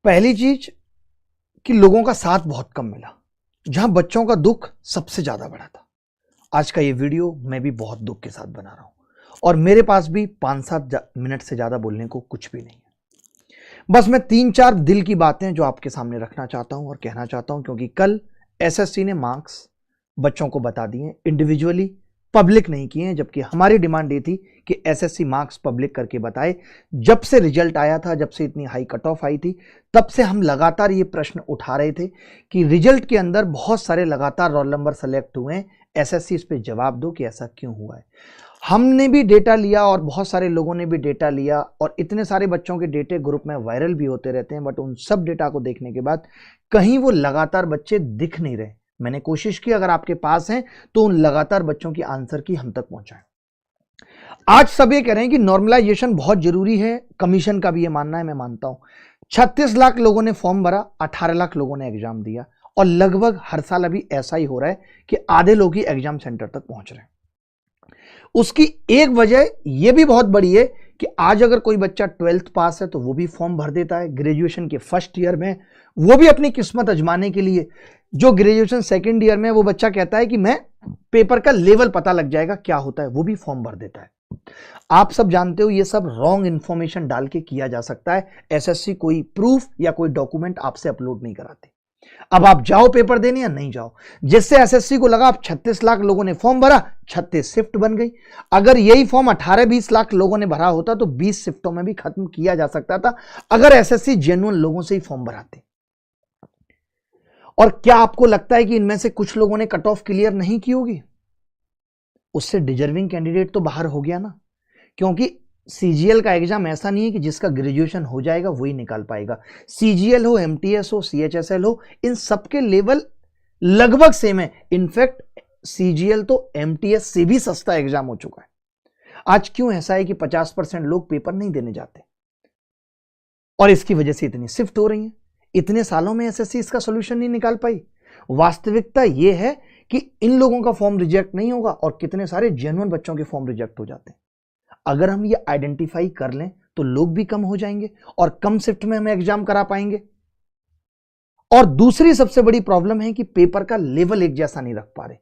पहली चीज कि लोगों का साथ बहुत कम मिला, जहां बच्चों का दुख सबसे ज्यादा बड़ा था। आज का ये वीडियो मैं भी बहुत दुख के साथ बना रहा हूं और मेरे पास भी 5-7 मिनट से ज्यादा बोलने को कुछ भी नहीं है। बस मैं 3-4 दिल की बातें जो आपके सामने रखना चाहता हूं और कहना चाहता हूं, क्योंकि कल एसएससी ने मार्क्स बच्चों को बता दिए, इंडिविजुअली पब्लिक नहीं किए हैं, जबकि हमारी डिमांड ये थी कि एसएससी मार्क्स पब्लिक करके बताए। जब से रिजल्ट आया था, जब से इतनी हाई कट ऑफ आई थी, तब से हम लगातार ये प्रश्न उठा रहे थे कि रिजल्ट के अंदर बहुत सारे लगातार रोल नंबर सेलेक्ट हुए हैं, एसएससी इस पे जवाब दो कि ऐसा क्यों हुआ है। हमने भी डेटा लिया और बहुत सारे लोगों ने भी डेटा लिया और इतने सारे बच्चों के डेटे ग्रुप में वायरल भी होते रहते हैं, बट उन सब डेटा को देखने के बाद कहीं वो लगातार बच्चे दिख नहीं रहे। मैंने कोशिश की, अगर आपके पास हैं तो उन लगातार बच्चों की आंसर की हम तक पहुंचाएं। आज सब ये कह रहे हैं कि नॉर्मलाइजेशन बहुत जरूरी है, कमीशन का भी ये मानना है, मैं मानता हूं। 36 लाख लोगों ने फॉर्म भरा, 18 लाख लोगों ने एग्जाम दिया और लगभग हर साल अभी ऐसा ही हो रहा है कि आधे लोग ही एग्जाम सेंटर तक पहुंच रहे हैं। उसकी एक वजह यह भी बहुत बड़ी है कि आज अगर कोई बच्चा 12th पास है तो वो भी फॉर्म भर देता है, ग्रेजुएशन के फर्स्ट ईयर में वो भी अपनी किस्मत आजमाने के लिए। जो ग्रेजुएशन सेकंड ईयर में वो बच्चा कहता है कि मैं पेपर का लेवल पता लग जाएगा क्या होता है, वो भी फॉर्म भर देता है। आप सब जानते हो ये सब रॉन्ग इंफॉर्मेशन डाल के किया जा सकता है। एसएससी कोई प्रूफ या कोई डॉक्यूमेंट आपसे अपलोड नहीं कराते। अब आप जाओ पेपर देने या नहीं जाओ, जिससे एसएससी को लगा अब 36 लाख लोगों ने फॉर्म भरा, 36 शिफ्ट बन गई। अगर यही फॉर्म 18-20 लाख लोगों ने भरा होता तो 20 शिफ्टों में भी खत्म किया जा सकता था, अगर एसएससी जेन्युइन लोगों से ही फॉर्म भराते। और क्या आपको लगता है कि इनमें से कुछ लोगों ने कट ऑफ क्लियर नहीं की होगी? उससे डिजर्विंग कैंडिडेट तो बाहर हो गया ना, क्योंकि सीजीएल का एग्जाम ऐसा नहीं है कि जिसका ग्रेजुएशन हो जाएगा वही निकाल पाएगा। सीजीएल हो, एमटीएस हो, सीएचएसएल हो, इन सबके लेवल लगभग सेम है। इनफैक्ट सीजीएल तो एमटीएस से भी सस्ता एग्जाम हो चुका है। आज क्यों ऐसा है कि 50% लोग पेपर नहीं देने जाते और इसकी वजह से इतनी शिफ्ट हो रही है? इतने सालों में एसएससी इसका सोल्यूशन नहीं निकाल पाई। वास्तविकता यह है कि इन लोगों का फॉर्म रिजेक्ट नहीं होगा और कितने सारे जेन्युइन बच्चों के फॉर्म रिजेक्ट हो जाते हैं। अगर हम ये आइडेंटिफाई कर लें तो लोग भी कम हो जाएंगे और कम शिफ्ट में हम एग्जाम करा पाएंगे। और दूसरी सबसे बड़ी प्रॉब्लम है कि पेपर का लेवल एक जैसा नहीं रख पा रहे।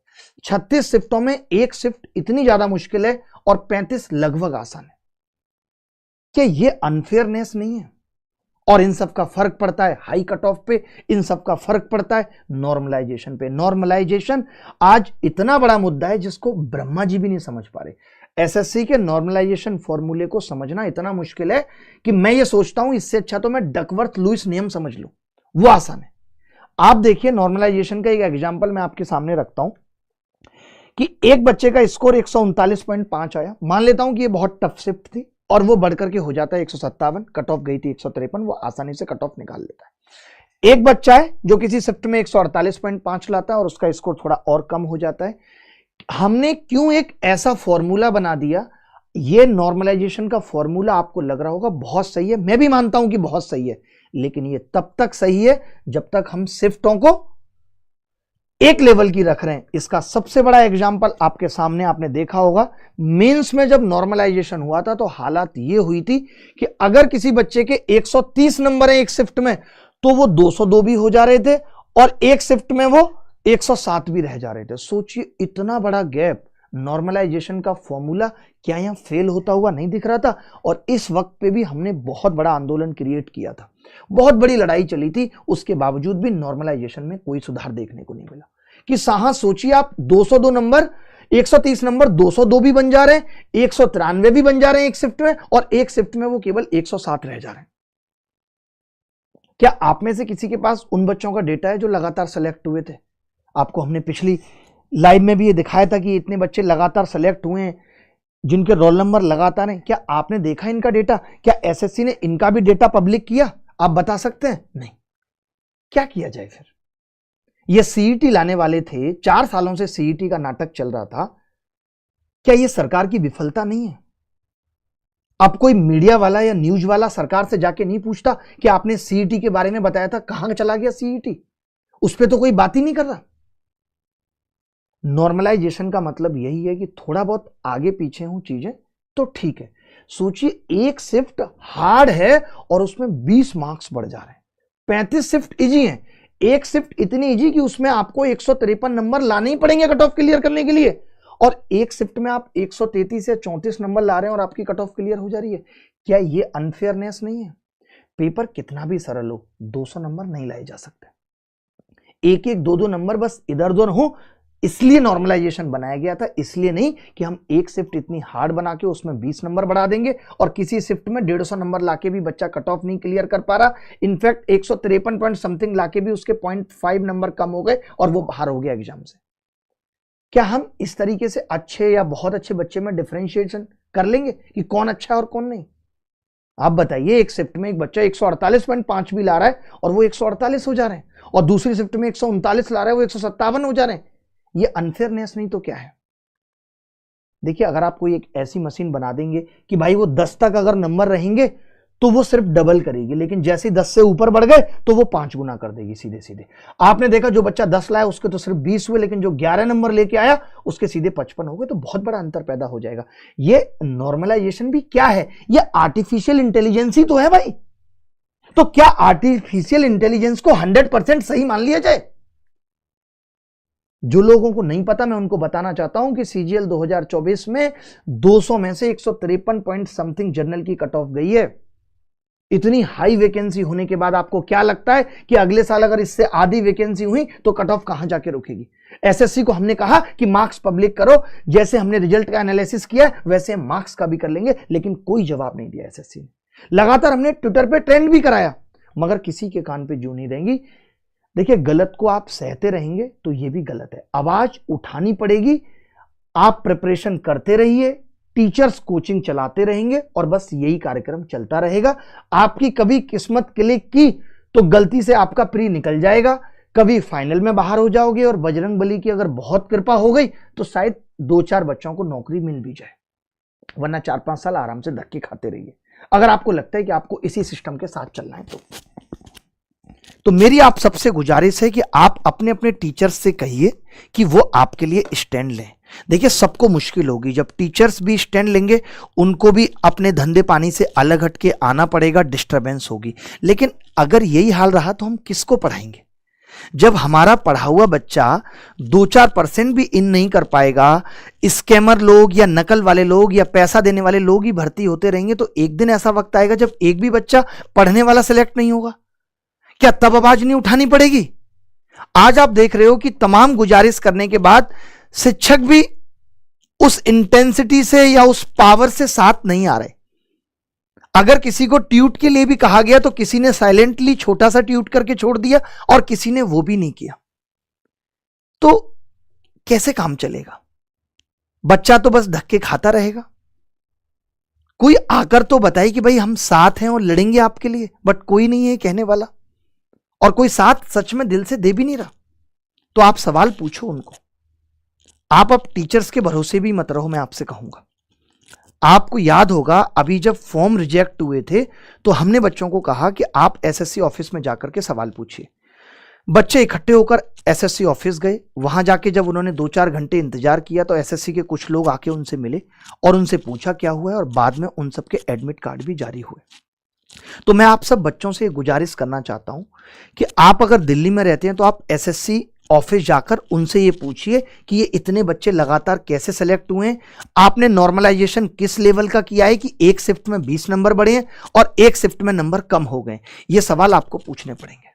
36 शिफ्टों में एक शिफ्ट इतनी ज्यादा मुश्किल है और 35 लगभग आसान है। क्या ये अनफेयरनेस नहीं है? और इन सब का फर्क पड़ता है हाई कट ऑफ पे, इन सब का फर्क पड़ता है नॉर्मलाइजेशन पे। नॉर्मलाइजेशन आज इतना बड़ा मुद्दा है जिसको ब्रह्मा जी भी नहीं समझ पा रहे। एसएससी के नॉर्मलाइजेशन फॉर्मूले को समझना इतना मुश्किल है कि मैं ये सोचता हूं इससे अच्छा तो मैं डकवर्थ लुईस नियम समझ लूं, वो आसान है। आप देखिए, नॉर्मलाइजेशन का एक एग्जांपल मैं आपके सामने रखता हूं कि एक बच्चे का स्कोर 139.5 आया। मान लेता हूं कि ये बहुत टफ शिफ्ट थी और वो बढ़कर के हो जाता है 157, कट ऑफ गई थी 153, वो आसानी से कट ऑफ निकाल लेता है। एक बच्चा है जो किसी शिफ्ट में 148.5 लाता है और उसका स्कोर थोड़ा और कम हो जाता है। हमने क्यों एक ऐसा फॉर्मूला बना दिया? ये नॉर्मलाइजेशन का फॉर्मूला आपको लग रहा होगा बहुत सही है, मैं भी मानता हूं कि बहुत सही है, लेकिन ये तब तक सही है जब तक हम शिफ्टों को एक लेवल की रख रहे हैं। इसका सबसे बड़ा एग्जांपल आपके सामने आपने देखा होगा, मेंस में जब नॉर्मलाइजेशन हुआ था तो हालात ये हुई थी कि अगर किसी बच्चे के 130 नंबर है एक शिफ्ट में तो वो 202 भी हो जा रहे थे और एक शिफ्ट में वो 107 भी रह जा रहे थे। सोचिए इतना बड़ा गैप। नॉर्मलाइजेशन का फॉर्मूला क्या यहां फेल होता हुआ नहीं दिख रहा था? और इस वक्त पे भी हमने बहुत बड़ा आंदोलन क्रिएट किया था, बहुत बड़ी लड़ाई चली थी, उसके बावजूद भी नॉर्मलाइजेशन में कोई सुधार देखने को नहीं मिला। कि साहस सोचिए आप, 202 नंबर 130 नंबर 202 भी बन जा रहे हैं, 193 भी बन जा रहे हैं एक शिफ्ट में, और एक शिफ्ट में वो केवल 107 रह जा रहे हैं। क्या आप में से किसी के पास उन बच्चों का डेटा है जो लगातार सेलेक्ट हुए थे? आपको हमने पिछली लाइव में भी ये दिखाया था कि इतने बच्चे लगातार सेलेक्ट हुए हैं जिनके रोल नंबर लगातार हैं। क्या आपने देखा इनका डेटा? क्या एसएससी ने इनका भी डेटा पब्लिक किया? आप बता सकते हैं? नहीं। क्या किया जाए फिर? ये सीईटी लाने वाले थे, 4 सालों से सीईटी का नाटक चल रहा था। क्या ये सरकार की विफलता नहीं है? अब कोई मीडिया वाला या न्यूज वाला सरकार से जाके नहीं पूछता कि आपने सीईटी के बारे में बताया था, कहां चला गया सीईटी? उस पर तो कोई बात ही नहीं कर रहा। नॉर्मलाइजेशन का मतलब यही है कि थोड़ा बहुत आगे पीछे हूं चीजें तो ठीक है। सोचिए एक शिफ्ट हार्ड है और उसमें 20 मार्क्स बढ़ जा रहे हैं, 35 शिफ्ट इजी हैं, एक शिफ्ट इतनी इजी कि उसमें आपको 153 नंबर लाने ही पड़ेंगे कट ऑफ क्लियर करने के लिए, और एक शिफ्ट में आप 133 या 34 नंबर ला रहे हैं और आपकी कट ऑफ क्लियर हो जा रही है। क्या ये अनफेयरनेस नहीं है? पेपर कितना भी सरल हो, 200 नंबर नहीं लाए जा सकते। एक एक दो दो नंबर बस इधर उधर हो, इसलिए नॉर्मलाइजेशन बनाया गया था, इसलिए नहीं कि हम एक शिफ्ट इतनी हार्ड बना के उसमें 20 नंबर बढ़ा देंगे और किसी शिफ्ट में 150 नंबर लाके भी बच्चा कट ऑफ नहीं क्लियर कर पा रहा। इनफैक्ट 153 पॉइंट समथिंग लाके भी उसके 0.5 नंबर कम हो गए और वो बाहर हो गया एग्जाम से। क्या हम इस तरीके से अच्छे या बहुत अच्छे बच्चे में डिफरेंशिएशन कर लेंगे कि कौन अच्छा है और कौन नहीं? आप बताइए, एक शिफ्ट में एक बच्चा 148.5 भी ला रहा है और वो 148 हो जा रहे हैं, और दूसरी शिफ्ट में 139 ला रहा है, वो 157 हो जा रहे हैं। ये अनफेयरनेस नहीं तो क्या है? देखिए, अगर आप कोई एक ऐसी मशीन बना देंगे कि भाई वो 10 तक अगर नंबर रहेंगे तो वो सिर्फ डबल करेगी, लेकिन जैसे ही 10 से ऊपर बढ़ गए तो वो 5 गुना कर देगी सीधे सीधे। आपने देखा जो बच्चा 10 लाया उसके तो सिर्फ 20 हुए, लेकिन जो 11 नंबर लेके आया उसके सीधे 55 हो गए, तो बहुत बड़ा अंतर पैदा हो जाएगा। ये नॉर्मलाइजेशन भी क्या है? ये आर्टिफिशियल इंटेलिजेंस ही तो है भाई। तो क्या आर्टिफिशियल इंटेलिजेंस को 100% सही मान लिया जाए? जो लोगों को नहीं पता, मैं उनको बताना चाहता हूं कि सीजीएल 2024 में 200 में से 153 पॉइंट समथिंग जनरल की कट ऑफ गई है। इतनी हाई वैकेंसी होने के बाद आपको क्या लगता है कि अगले साल अगर इससे आधी वैकेंसी हुई तो कट ऑफ कहां जाके रुकेगी? एसएससी को हमने कहा कि मार्क्स पब्लिक करो, जैसे हमने रिजल्ट का एनालिसिस किया वैसे मार्क्स का भी कर लेंगे, लेकिन कोई जवाब नहीं दिया एसएससी ने। लगातार हमने ट्विटर पे ट्रेंड भी कराया, मगर किसी के कान पे जू नहीं देंगी। देखिए, गलत को आप सहते रहेंगे तो ये भी गलत है, आवाज उठानी पड़ेगी। आप प्रिपरेशन करते रहिए, टीचर्स कोचिंग चलाते रहेंगे और बस यही कार्यक्रम चलता रहेगा। आपकी कभी किस्मत क्लिक की तो गलती से आपका प्री निकल जाएगा, कभी फाइनल में बाहर हो जाओगे, और बजरंग बली की अगर बहुत कृपा हो गई तो शायद 2-4 बच्चों को नौकरी मिल भी जाए, वरना 4-5 साल आराम से धक्के खाते रहिए अगर आपको लगता है कि आपको इसी सिस्टम के साथ चलना है। तो मेरी आप सबसे गुजारिश है कि आप अपने अपने टीचर्स से कहिए कि वो आपके लिए स्टैंड लें। देखिए, सबको मुश्किल होगी, जब टीचर्स भी स्टैंड लेंगे उनको भी अपने धंधे पानी से अलग हट के आना पड़ेगा, डिस्टर्बेंस होगी। लेकिन अगर यही हाल रहा तो हम किसको पढ़ाएंगे? जब हमारा पढ़ा हुआ बच्चा 2-4% भी इन नहीं कर पाएगा, स्कैमर लोग या नकल वाले लोग या पैसा देने वाले लोग ही भर्ती होते रहेंगे, तो एक दिन ऐसा वक्त आएगा जब एक भी बच्चा पढ़ने वाला सिलेक्ट नहीं होगा। क्या तब आवाज नहीं उठानी पड़ेगी? आज आप देख रहे हो कि तमाम गुजारिश करने के बाद शिक्षक भी उस इंटेंसिटी से या उस पावर से साथ नहीं आ रहे। अगर किसी को ट्यूट के लिए भी कहा गया तो किसी ने साइलेंटली छोटा सा ट्यूट करके छोड़ दिया और किसी ने वो भी नहीं किया। तो कैसे काम चलेगा? बच्चा तो बस धक्के खाता रहेगा। कोई आकर तो बताए कि भाई हम साथ हैं और लड़ेंगे आपके लिए, बट कोई नहीं है कहने वाला, और कोई साथ सच में दिल से दे भी नहीं रहा। तो आप सवाल पूछो उनको। आप अब टीचर्स के भरोसे भी मत रहो, मैं आपसे कहूंगा। आपको याद होगा अभी जब फॉर्म रिजेक्ट हुए थे तो हमने बच्चों को कहा कि आप एसएससी ऑफिस में जाकर के सवाल पूछिए। बच्चे इकट्ठे होकर एसएससी ऑफिस गए। वहां जाके जब उन्होंने 2-4 घंटे इंतजार किया तो एसएससी के कुछ लोग आके उनसे मिले और उनसे पूछा क्या हुआ है, और बाद में उन सबके एडमिट कार्ड भी जारी हुए। तो मैं आप सब बच्चों से गुजारिश करना चाहता हूं कि आप अगर दिल्ली में रहते हैं तो आप एसएससी ऑफिस जाकर उनसे ये पूछिए कि ये इतने बच्चे लगातार कैसे सेलेक्ट हुए हैं, आपने नॉर्मलाइजेशन किस लेवल का किया है कि एक शिफ्ट में 20 नंबर बढ़े हैं और एक शिफ्ट में नंबर कम हो गए। ये सवाल आपको पूछने पड़ेंगे।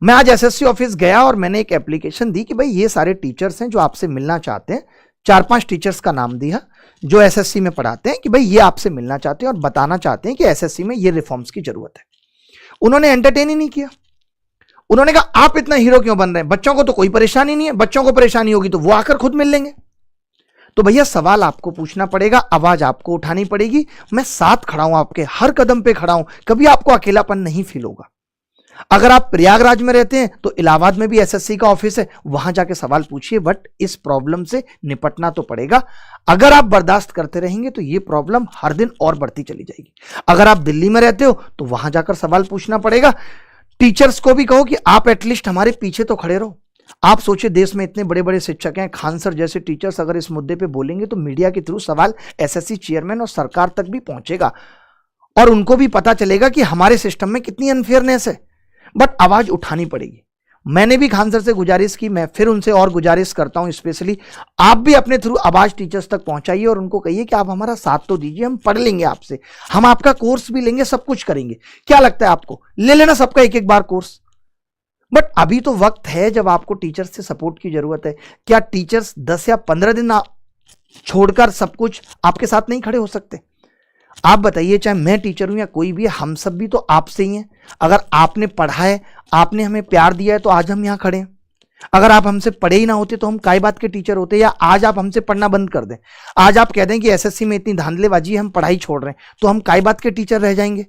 मैं आज एसएससी ऑफिस गया और मैंने एक एप्लीकेशन दी कि भाई ये सारे टीचर्स हैं जो आपसे मिलना चाहते हैं। 4-5 टीचर्स का नाम दिया जो एसएससी में पढ़ाते हैं कि भाई ये आपसे मिलना चाहते हैं और बताना चाहते हैं कि एसएससी में ये रिफॉर्म्स की जरूरत है। उन्होंने एंटरटेन ही नहीं किया। उन्होंने कहा आप इतना हीरो क्यों बन रहे हैं, बच्चों को तो कोई परेशानी नहीं है, बच्चों को परेशानी होगी तो वो आकर खुद मिल लेंगे। तो भैया सवाल आपको पूछना पड़ेगा, आवाज आपको उठानी पड़ेगी। मैं साथ खड़ा हूं, आपके हर कदम पे खड़ा हूं, कभी आपको अकेलापन नहीं फील होगा। अगर आप प्रयागराज में रहते हैं तो इलाहाबाद में भी एसएससी का ऑफिस है, वहां जाके सवाल पूछिए। बट इस प्रॉब्लम से निपटना तो पड़ेगा। अगर आप बर्दाश्त करते रहेंगे तो ये प्रॉब्लम हर दिन और बढ़ती चली जाएगी। अगर आप दिल्ली में रहते हो तो वहां जाकर सवाल पूछना पड़ेगा। टीचर्स को भी कहो कि आप एटलीस्ट हमारे पीछे तो खड़े रहो। आप सोचिए, देश में इतने बड़े बड़े शिक्षक हैं, खान सर जैसे टीचर्स अगर इस मुद्दे पे बोलेंगे तो मीडिया के थ्रू सवाल एसएससी चेयरमैन और सरकार तक भी पहुंचेगा और उनको भी पता चलेगा कि हमारे सिस्टम में कितनी अनफेयरनेस है। बट आवाज उठानी पड़ेगी। मैंने भी खान सर से गुजारिश की, मैं फिर उनसे और गुजारिश करता हूं, स्पेशली आप भी अपने थ्रू आवाज टीचर्स तक पहुंचाइए और उनको कहिए कि आप हमारा साथ तो दीजिए, हम पढ़ लेंगे आपसे, हम आपका कोर्स भी लेंगे, सब कुछ करेंगे। क्या लगता है आपको, ले लेना सबका एक एक बार कोर्स। बट अभी तो वक्त है जब आपको टीचर्स से सपोर्ट की जरूरत है। क्या टीचर्स 10 या 15 दिन छोड़कर सब कुछ आपके साथ नहीं खड़े हो सकते? आप बताइए, चाहे मैं टीचर हूं या कोई भी, हम सब भी तो आपसे ही हैं। अगर आपने पढ़ा है, आपने हमें प्यार दिया है, तो आज हम यहां खड़े हैं। अगर आप हमसे पढ़े ही ना होते तो हम काय बात के टीचर होते? या आज आप हमसे पढ़ना बंद कर दें, आज आप कह दें कि एसएससी में इतनी धांधलेबाजी है, हम पढ़ाई छोड़ रहे हैं, तो हम काय बात के टीचर रह जाएंगे?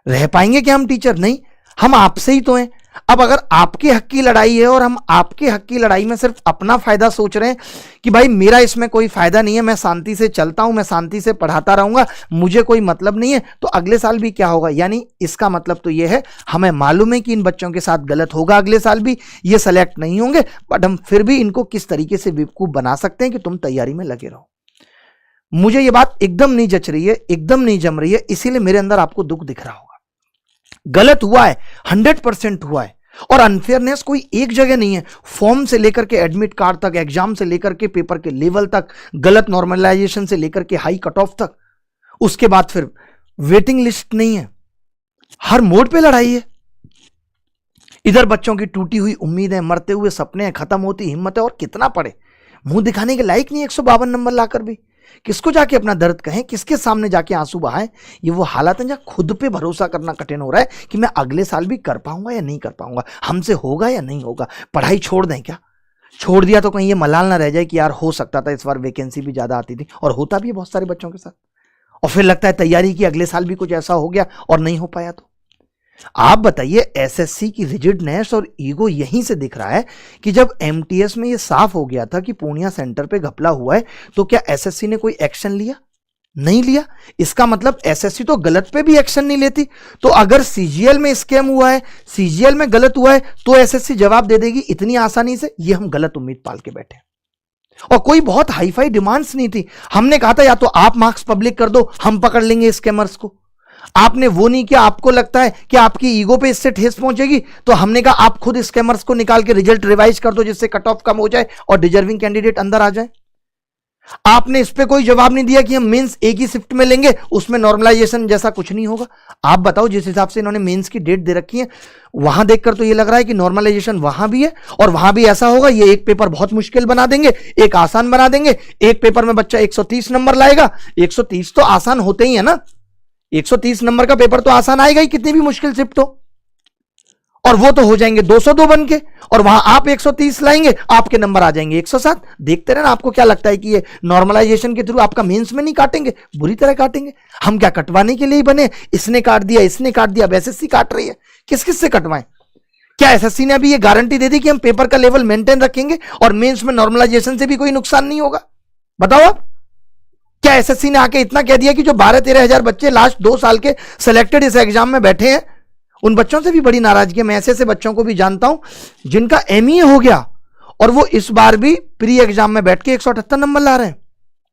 रह पाएंगे क्या हम टीचर? नहीं, हम आपसे ही तो हैं। अब अगर आपके हक की लड़ाई है और हम आपके हक की लड़ाई में सिर्फ अपना फायदा सोच रहे हैं कि भाई मेरा इसमें कोई फायदा नहीं है, मैं शांति से चलता हूं, मैं शांति से पढ़ाता रहूंगा, मुझे कोई मतलब नहीं है, तो अगले साल भी क्या होगा? यानी इसका मतलब तो यह है, हमें मालूम है कि इन बच्चों के साथ गलत होगा, अगले साल भी ये सेलेक्ट नहीं होंगे, बट हम फिर भी इनको किस तरीके से बेवकूफ बना सकते हैं कि तुम तैयारी में लगे रहो। मुझे ये बात एकदम नहीं जच रही है, एकदम नहीं जम रही है, इसीलिए मेरे अंदर आपको दुख दिख रहा होगा। गलत हुआ है, 100% हुआ है, और अनफेयरनेस कोई एक जगह नहीं है। फॉर्म से लेकर के एडमिट कार्ड तक, एग्जाम से लेकर के पेपर के लेवल तक, गलत नॉर्मलाइजेशन से लेकर के हाई कट ऑफ तक, उसके बाद फिर वेटिंग लिस्ट नहीं है, हर मोड पे लड़ाई है। इधर बच्चों की टूटी हुई उम्मीदें, मरते हुए सपने, खत्म होती हिम्मत है, और कितना पढ़े, मुंह दिखाने के लायक नहीं 152 नंबर लाकर भी। किसको जाके अपना दर्द कहें, किसके सामने जाके आंसू बहाएं? ये वो हालात है जहां खुद पे भरोसा करना कठिन हो रहा है कि मैं अगले साल भी कर पाऊंगा या नहीं कर पाऊंगा, हमसे होगा या नहीं होगा। पढ़ाई छोड़ दें क्या? छोड़ दिया तो कहीं ये मलाल ना रह जाए कि यार हो सकता था इस बार वैकेंसी भी ज्यादा आती थी, और होता भी है बहुत सारे बच्चों के साथ, और फिर लगता है तैयारी की, अगले साल भी कुछ ऐसा हो गया और नहीं हो पाया। तो आप बताइए, एसएससी की रिजिडनेस और ईगो यहीं से दिख रहा है कि जब एमटीएस में ये साफ हो गया था कि पूर्णिया सेंटर पे घपला हुआ है, तो क्या एसएससी ने कोई एक्शन लिया? नहीं लिया। इसका मतलब एसएससी तो गलत पे भी एक्शन नहीं लेती। तो अगर सीजीएल में स्कैम हुआ है, सीजीएल में गलत हुआ है, तो एसएससी जवाब दे देगी इतनी आसानी से? ये हम गलत उम्मीद पाल के बैठे। और कोई बहुत हाईफाई डिमांड्स नहीं थी। हमने कहा था या तो आप मार्क्स पब्लिक कर दो, हम पकड़ लेंगे स्कैमर्स को। आपने वो नहीं किया। आपको लगता है कि आपकी ईगो पे इससे ठेस पहुंचेगी, तो हमने कहा आप खुद स्कैमर्स को निकाल के रिजल्ट रिवाइज कर दो, जिससे कट ऑफ कम हो जाए और डिजर्विंग कैंडिडेट अंदर आ जाए। आपने इस पे कोई जवाब नहीं दिया कि हम मेंस एक ही शिफ्ट में लेंगे, उसमें नॉर्मलाइजेशन जैसा कुछ नहीं होगा। आप बताओ, जिस हिसाब से इन्होंने मेंस की डेट दे रखी है, वहां देखकर तो ये लग रहा है कि नॉर्मलाइजेशन वहां भी है, और वहां भी ऐसा होगा, ये एक पेपर बहुत मुश्किल बना देंगे, एक आसान बना देंगे। एक पेपर में बच्चा 130 नंबर लाएगा, 130 तो आसान होते ही है ना, 130 नंबर का पेपर तो आसान आएगा ही, कितनी भी मुश्किल शिफ्ट हो, और वो तो हो जाएंगे 202 बन के, और वहां आप 130 लाएंगे, आपके नंबर आ जाएंगे 107। देखते रहना। आपको क्या लगता है कि ये नॉर्मलाइजेशन के थ्रू आपका मेंस में नहीं काटेंगे? बुरी तरह काटेंगे। हम क्या कटवाने के लिए ही बने? इसने काट दिया, इसने काट दिया, अब एसएससी काट रही है। किस किस से कटवाएं? क्या एसएससी ने अभी ये गारंटी दे दी कि हम पेपर का लेवल मेंटेन रखेंगे और मेंस में नॉर्मलाइजेशन से भी कोई नुकसान नहीं होगा? बताओ आप। क्या एसएससी ने आके इतना कह दिया कि जो 12-13 हजार बच्चे लास्ट 2 साल के सिलेक्टेड इस एग्जाम में बैठे हैं, उन बच्चों से भी बड़ी नाराजगी है। मैं ऐसे बच्चों को भी जानता हूं जिनका एमईए हो गया और वो इस बार भी प्री एग्जाम में बैठ के 178 नंबर ला रहे हैं,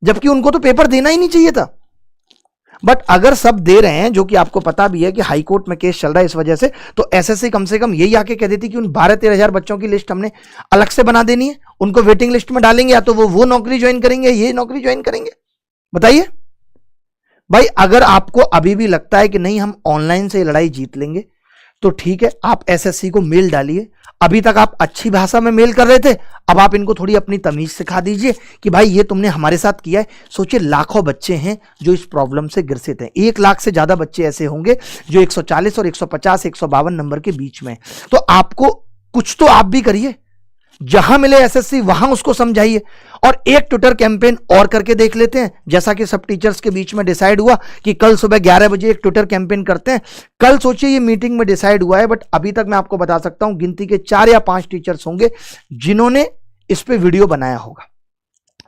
जबकि उनको तो पेपर देना ही नहीं चाहिए था। बट अगर सब दे रहे हैं, जो कि आपको पता भी है कि हाई कोर्ट में केस चल रहा है इस वजह से, तो एसएससी कम से कम यही आके कह देती कि उन 12-13 हजार बच्चों की लिस्ट हमने अलग से बना देनी है, उनको वेटिंग लिस्ट में डालेंगे, या तो वो नौकरी ज्वाइन करेंगे, ये नौकरी ज्वाइन करेंगे। बताइए भाई, अगर आपको अभी भी लगता है कि नहीं हम ऑनलाइन से लड़ाई जीत लेंगे, तो ठीक है, आप एसएससी को मेल डालिए। अभी तक आप अच्छी भाषा में मेल कर रहे थे, अब आप इनको थोड़ी अपनी तमीज सिखा दीजिए कि भाई ये तुमने हमारे साथ किया है। सोचिए, लाखों बच्चे हैं जो इस प्रॉब्लम से ग्रसित हैं। 1 लाख से ज्यादा बच्चे ऐसे होंगे जो 140 और 150, 152 नंबर के बीच में। तो आपको कुछ तो आप भी करिए, जहां मिले एसएससी वहां उसको समझाइए। और एक ट्विटर कैंपेन और करके देख लेते हैं, जैसा कि सब टीचर्स के बीच में डिसाइड हुआ कि कल सुबह 11 बजे एक ट्विटर कैंपेन करते हैं। कल सोचिए, ये मीटिंग में डिसाइड हुआ है, बट अभी तक मैं आपको बता सकता हूं गिनती के 4 या 5 टीचर्स होंगे जिन्होंने इस पे वीडियो बनाया होगा,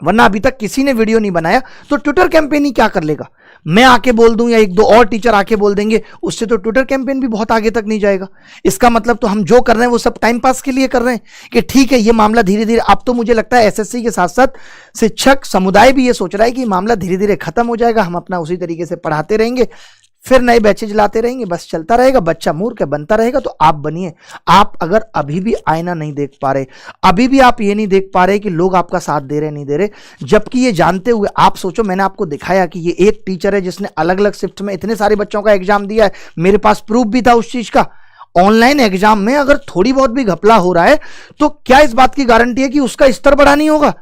वरना अभी तक किसी ने वीडियो नहीं बनाया। तो ट्विटर कैंपेन ही क्या कर लेगा? मैं आके बोल दूं या 1-2 और टीचर आके बोल देंगे, उससे तो ट्विटर कैंपेन भी बहुत आगे तक नहीं जाएगा। इसका मतलब तो हम जो कर रहे हैं वो सब टाइम पास के लिए कर रहे हैं कि ठीक है, ये मामला धीरे धीरे, अब तो मुझे लगता है एसएससी के साथ साथ शिक्षक समुदाय भी ये सोच रहा है कि मामला धीरे धीरे खत्म हो जाएगा, हम अपना उसी तरीके से पढ़ाते रहेंगे, फिर नए बैचेज लाते रहेंगे, बस चलता रहेगा, बच्चा मूर्ख है बनता रहेगा। तो आप बनिए। आप अगर अभी भी आईना नहीं देख पा रहे, अभी भी आप ये नहीं देख पा रहे कि लोग आपका साथ दे रहे नहीं दे रहे, जबकि ये जानते हुए आप सोचो, मैंने आपको दिखाया कि ये एक टीचर है जिसने अलग अलग शिफ्ट में इतने सारे बच्चों का एग्जाम दिया है, मेरे पास प्रूफ भी था उस चीज का। ऑनलाइन एग्जाम में अगर थोड़ी बहुत भी घपला हो रहा है तो क्या इस बात की गारंटी है कि उसका स्तर बढ़ा नहीं होगा?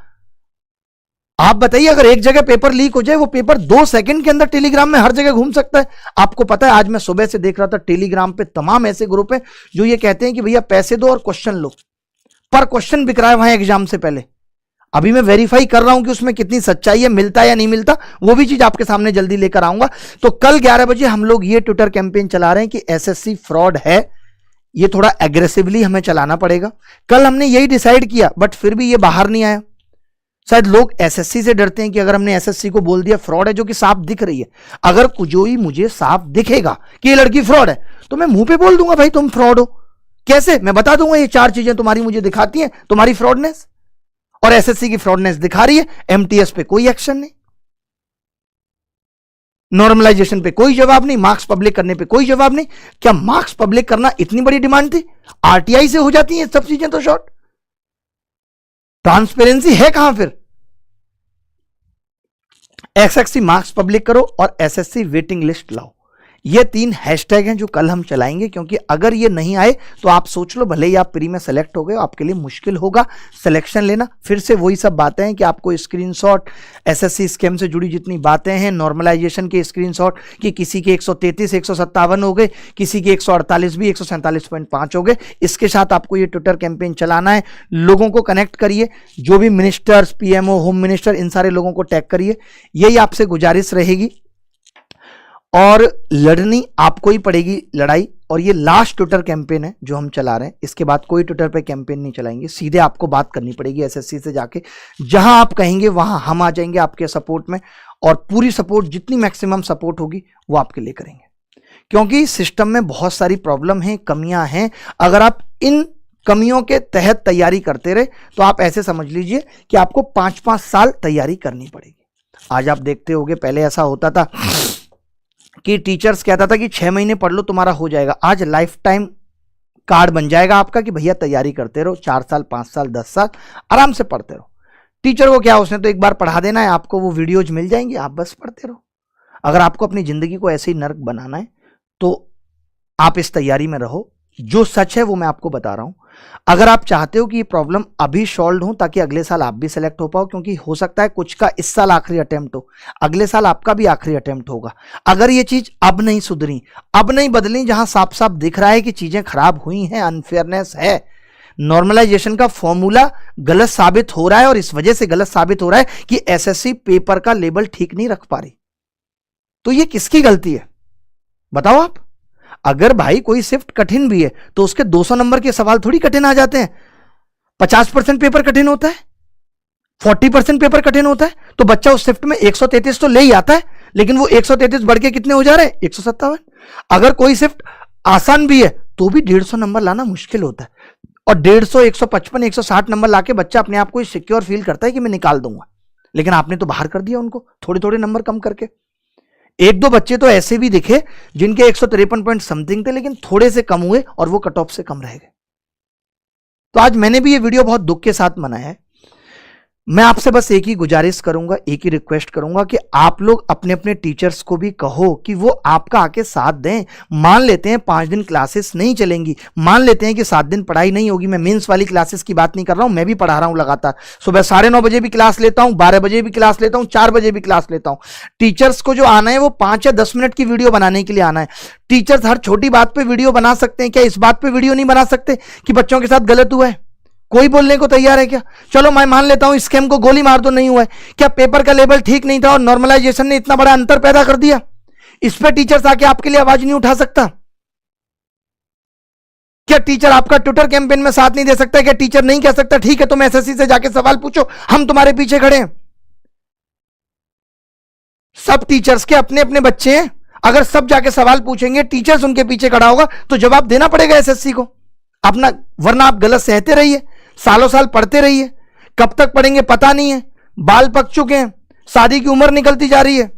आप बताइए, अगर एक जगह पेपर लीक हो जाए, वो पेपर 2 सेकंड के अंदर टेलीग्राम में हर जगह घूम सकता है। आपको पता है, आज मैं सुबह से देख रहा था टेलीग्राम पे तमाम ऐसे ग्रुप हैं जो ये कहते हैं कि भैया पैसे दो और क्वेश्चन लो। पर क्वेश्चन बिक रहा है वहां एग्जाम से पहले। अभी मैं वेरीफाई कर रहा हूं कि उसमें कितनी सच्चाई है, मिलता है या नहीं मिलता, वो भी चीज आपके सामने जल्दी लेकर आऊंगा। तो कल 11 बजे हम लोग ये ट्विटर कैंपेन चला रहे हैं कि एसएससी फ्रॉड है, ये थोड़ा एग्रेसिवली हमें चलाना पड़ेगा। कल हमने यही डिसाइड किया, बट फिर भी ये बाहर नहीं आया। शायद लोग एसएससी से डरते हैं कि अगर हमने एसएससी को बोल दिया फ्रॉड है, जो कि साफ दिख रही है, अगर कोई मुझे साफ दिखेगा कि ये लड़की फ्रॉड है तो मैं मुंह पे बोल दूंगा भाई तुम फ्रॉड हो। कैसे? मैं बता दूंगा ये 4 चीजें तुम्हारी मुझे दिखाती हैं तुम्हारी फ्रॉडनेस, और एसएससी की फ्रॉडनेस दिखा रही है। एमटीएस पे कोई एक्शन नहीं, नॉर्मलाइजेशन पे कोई जवाब नहीं, मार्क्स पब्लिक करने पे कोई जवाब नहीं। क्या मार्क्स पब्लिक करना इतनी बड़ी डिमांड थी? आरटीआई से हो जाती है सब चीजें तो शॉर्ट। ट्रांसपेरेंसी है कहां फिर? एसएससी मार्क्स पब्लिक करो और एसएससी वेटिंग लिस्ट लाओ। ये 3 हैशटैग हैं जो कल हम चलाएंगे, क्योंकि अगर ये नहीं आए तो आप सोच लो, भले ही आप प्री में सेलेक्ट हो गए, आपके लिए मुश्किल होगा सिलेक्शन लेना। फिर से वही सब बातें हैं कि आपको स्क्रीनशॉट, एसएससी स्कैम से जुड़ी जितनी बातें हैं, नॉर्मलाइजेशन के स्क्रीनशॉट कि किसी के 133 157 हो गए, किसी के 148 भी 147.5 हो गए। इसके साथ आपको ये ट्विटर कैंपेन चलाना है। लोगों को कनेक्ट करिए, जो भी मिनिस्टर्स, पीएमओ, होम मिनिस्टर, इन सारे लोगों को टैग करिए। यही आपसे गुजारिश रहेगी, और लड़नी आपको ही पड़ेगी लड़ाई। और ये लास्ट ट्विटर कैंपेन है जो हम चला रहे हैं, इसके बाद कोई ट्विटर पे कैंपेन नहीं चलाएंगे। सीधे आपको बात करनी पड़ेगी एसएससी से जाके, जहां आप कहेंगे वहां हम आ जाएंगे आपके सपोर्ट में, और पूरी सपोर्ट, जितनी मैक्सिमम सपोर्ट होगी वो आपके लिए करेंगे। क्योंकि सिस्टम में बहुत सारी प्रॉब्लम है, कमियां हैं। अगर आप इन कमियों के तहत तैयारी करते रहे तो आप ऐसे समझ लीजिए कि आपको 5-5 साल तैयारी करनी पड़ेगी। आज आप देखते होंगे, पहले ऐसा होता था कि टीचर्स कहता था कि 6 महीने पढ़ लो तुम्हारा हो जाएगा। आज लाइफ टाइम कार्ड बन जाएगा आपका कि भैया तैयारी करते रहो, 4 साल 5 साल 10 साल आराम से पढ़ते रहो। टीचर को क्या, उसने तो एक बार पढ़ा देना है, आपको वो वीडियोज मिल जाएंगी, आप बस पढ़ते रहो। अगर आपको अपनी जिंदगी को ऐसे ही नर्क बनाना है तो आप इस तैयारी में रहो। जो सच है वो मैं आपको बता रहा हूं। अगर आप चाहते हो कि ये प्रॉब्लम अभी सॉल्व हो ताकि अगले साल आप भी सेलेक्ट हो पाओ, क्योंकि हो सकता है कुछ का इस साल आखिरी अटेम्प्ट हो, अगले साल आपका भी आखिरी अटेम्प्ट होगा। अगर ये चीज अब नहीं सुधरी, अब नहीं बदली, जहां साफ साफ दिख रहा है कि चीजें खराब हुई हैं, अनफेयरनेस है, नॉर्मलाइजेशन का फॉर्मूला गलत साबित हो रहा है, और इस वजह से गलत साबित हो रहा है कि एसएससी पेपर का लेवल ठीक नहीं रख पा रही, तो ये किसकी गलती है बताओ आप? अगर भाई कोई शिफ्ट कठिन भी है तो उसके 200 नंबर के सवाल थोड़ी कठिन आ जाते हैं। 50% पेपर कठिन होता है, 40% पेपर कठिन होता है, तो बच्चा उस शिफ्ट में 133 तो ले ही आता है, लेकिन वो 133 बढ़ के कितने हो जा रहे हैं? 157। अगर कोई शिफ्ट आसान भी है तो भी 150 नंबर लाना मुश्किल होता है, और 150, 155, 160 नंबर लाके बच्चा अपने आप को सिक्योर फील करता है कि मैं निकाल दूंगा। लेकिन आपने तो बाहर कर दिया उनको थोड़े थोड़े नंबर कम करके। 1-2 बच्चे तो ऐसे भी दिखे जिनके 153 पॉइंट समथिंग थे, लेकिन थोड़े से कम हुए और वो कट ऑफ से कम रह गए। तो आज मैंने भी ये वीडियो बहुत दुख के साथ मनाया है। मैं आपसे बस एक ही गुजारिश करूंगा, एक ही रिक्वेस्ट करूंगा कि आप लोग अपने अपने टीचर्स को भी कहो कि वो आपका आके साथ दें। मान लेते हैं 5 दिन क्लासेस नहीं चलेंगी, मान लेते हैं कि 7 दिन पढ़ाई नहीं होगी। मैं मेंस वाली क्लासेस की बात नहीं कर रहा हूं, मैं भी पढ़ा रहा हूं लगातार। सुबह 9:30 बजे भी क्लास लेता हूं, 12 बजे भी क्लास लेता हूं, 4 बजे भी क्लास लेता हूं। टीचर्स को जो आना है वो 5 या 10 मिनट की वीडियो बनाने के लिए आना है। टीचर्स हर छोटी बात पर वीडियो बना सकते हैं, क्या इस बात पर वीडियो नहीं बना सकते कि बच्चों के साथ गलत हुआ है? कोई बोलने को तैयार है क्या? चलो मैं मान लेता हूं स्कैम को गोली मार दो, नहीं हुआ है। क्या पेपर का लेवल ठीक नहीं था और नॉर्मलाइजेशन ने इतना बड़ा अंतर पैदा कर दिया? इस पे टीचर्स आके आपके लिए आवाज नहीं उठा सकता? क्या टीचर आपका ट्विटर कैंपेन में साथ नहीं दे सकता? क्या टीचर नहीं कह सकता ठीक है तुम एसएससी से जाके सवाल पूछो, हम तुम्हारे पीछे खड़े हैं? सब टीचर्स के अपने अपने बच्चे हैं, अगर सब जाके सवाल पूछेंगे, टीचर्स उनके पीछे खड़ा होगा तो जवाब देना पड़ेगा एसएससी को अपना, वरना आप गलत सहते रहिए, सालों साल पढ़ते रहिए। कब तक पढ़ेंगे पता नहीं है, बाल पक चुके हैं, शादी की उम्र निकलती जा रही है,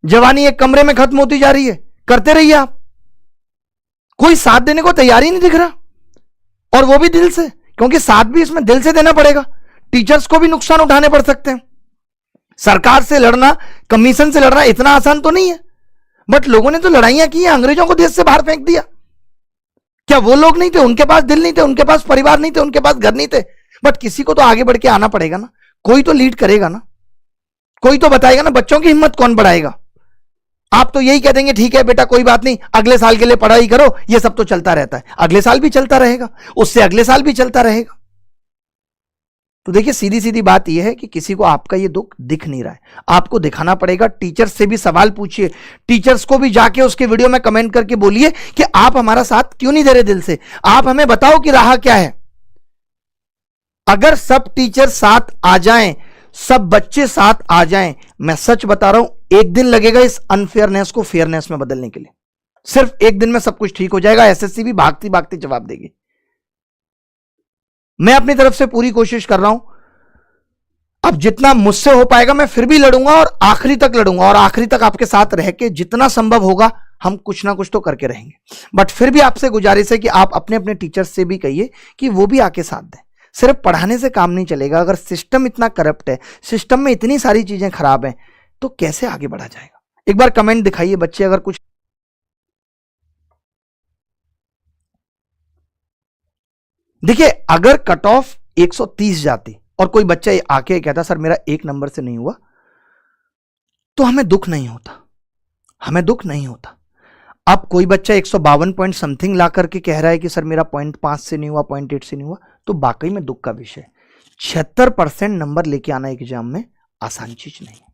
जवानी एक कमरे में खत्म होती जा रही है, करते रहिए आप। कोई साथ देने को तैयार ही नहीं दिख रहा, और वो भी दिल से, क्योंकि साथ भी इसमें दिल से देना पड़ेगा। टीचर्स को भी नुकसान उठाने पड़ सकते हैं। सरकार से लड़ना, कमीशन से लड़ना इतना आसान तो नहीं है, बट लोगों ने तो लड़ाइयां की हैं, अंग्रेजों को देश से बाहर फेंक दिया। क्या वो लोग नहीं थे? उनके पास दिल नहीं थे, उनके पास परिवार नहीं थे, उनके पास घर नहीं थे, बट किसी को तो आगे बढ़ के आना पड़ेगा ना। कोई तो लीड करेगा ना, कोई तो बताएगा ना। बच्चों की हिम्मत कौन बढ़ाएगा? आप तो यही कह देंगे ठीक है बेटा कोई बात नहीं, अगले साल के लिए पढ़ाई करो, ये सब तो चलता रहता है। अगले साल भी चलता रहेगा, उससे अगले साल भी चलता रहेगा। तो देखिए, सीधी सीधी बात यह है कि किसी को आपका ये दुख दिख नहीं रहा है, आपको दिखाना पड़ेगा। टीचर्स से भी सवाल पूछिए, टीचर्स को भी जाके उसके वीडियो में कमेंट करके बोलिए कि आप हमारा साथ क्यों नहीं दे रहे दिल से, आप हमें बताओ कि राह क्या है। अगर सब टीचर साथ आ जाएं, सब बच्चे साथ आ जाएं, मैं सच बता रहा हूं, एक दिन लगेगा इस अनफेयरनेस को फेयरनेस में बदलने के लिए। सिर्फ एक दिन में सब कुछ ठीक हो जाएगा। एसएससी भी भागती भागती जवाब देगी। मैं अपनी तरफ से पूरी कोशिश कर रहा हूं, अब जितना मुझसे हो पाएगा मैं फिर भी लड़ूंगा, और आखिरी तक लड़ूंगा, और आखिरी तक आपके साथ रह के जितना संभव होगा हम कुछ ना कुछ तो करके रहेंगे। बट फिर भी आपसे गुजारिश है कि आप अपने अपने टीचर्स से भी कहिए कि वो भी आके साथ दें। सिर्फ पढ़ाने से काम नहीं चलेगा। अगर सिस्टम इतना करप्ट है, सिस्टम में इतनी सारी चीजें खराब हैं, तो कैसे आगे बढ़ा जाएगा? एक बार कमेंट दिखाइए बच्चे, अगर कुछ। देखिए, अगर कट ऑफ 130 जाती और कोई बच्चा आके कहता सर मेरा 1 नंबर से नहीं हुआ, तो हमें दुख नहीं होता, हमें दुख नहीं होता। अब कोई बच्चा 152 पॉइंट समथिंग ला करके कह रहा है कि सर मेरा 0.5 से नहीं हुआ, 0.8 से नहीं हुआ, तो वाकई में दुख का विषय है। 76% नंबर लेके आना एग्जाम में आसान चीज नहीं है।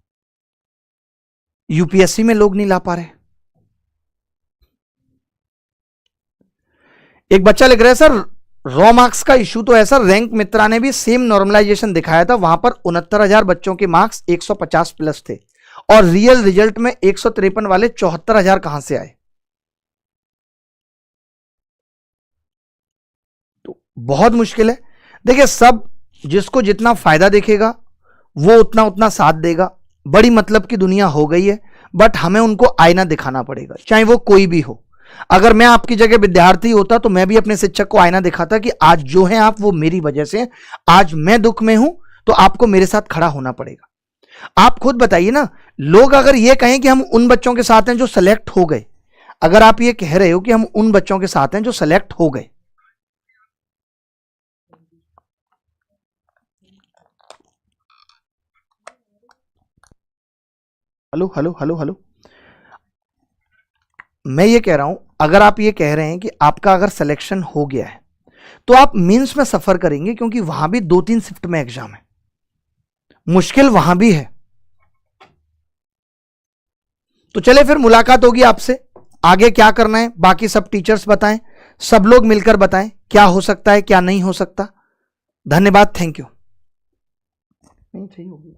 यूपीएससी में लोग नहीं ला पा रहे। एक बच्चा लिख रहा है सर रॉ मार्क्स का इशू तो है सर, रैंक मित्रा ने भी सेम नॉर्मलाइजेशन दिखाया था, वहां पर 69,000 बच्चों के मार्क्स 150 प्लस थे, और रियल रिजल्ट में 153 वाले 74,000 कहां से आए? तो बहुत मुश्किल है। देखिए, सब जिसको जितना फायदा दिखेगा वो उतना उतना साथ देगा। बड़ी मतलब की दुनिया हो गई है, बट हमें उनको आईना दिखाना पड़ेगा, चाहे वो कोई भी हो। अगर मैं आपकी जगह विद्यार्थी होता तो मैं भी अपने शिक्षक को आईना दिखाता कि आज जो है आप वो मेरी वजह से, आज मैं दुख में हूं तो आपको मेरे साथ खड़ा होना पड़ेगा। आप खुद बताइए ना, लोग अगर ये कहें कि हम उन बच्चों के साथ हैं जो सेलेक्ट हो गए, अगर आप ये कह रहे हो कि हम उन बच्चों के साथ हैं जो सेलेक्ट हो गए, हेलो हेलो हेलो हेलो, मैं ये कह रहा हूं, अगर आप ये कह रहे हैं कि आपका अगर सिलेक्शन हो गया है तो आप मेंस में सफर करेंगे, क्योंकि वहां भी 2-3 शिफ्ट में एग्जाम है, मुश्किल वहां भी है। तो चले फिर मुलाकात होगी आपसे, आगे क्या करना है बाकी सब टीचर्स बताएं, सब लोग मिलकर बताएं क्या हो सकता है क्या नहीं हो सकता। धन्यवाद, थैंक यू। नहीं सही होगी।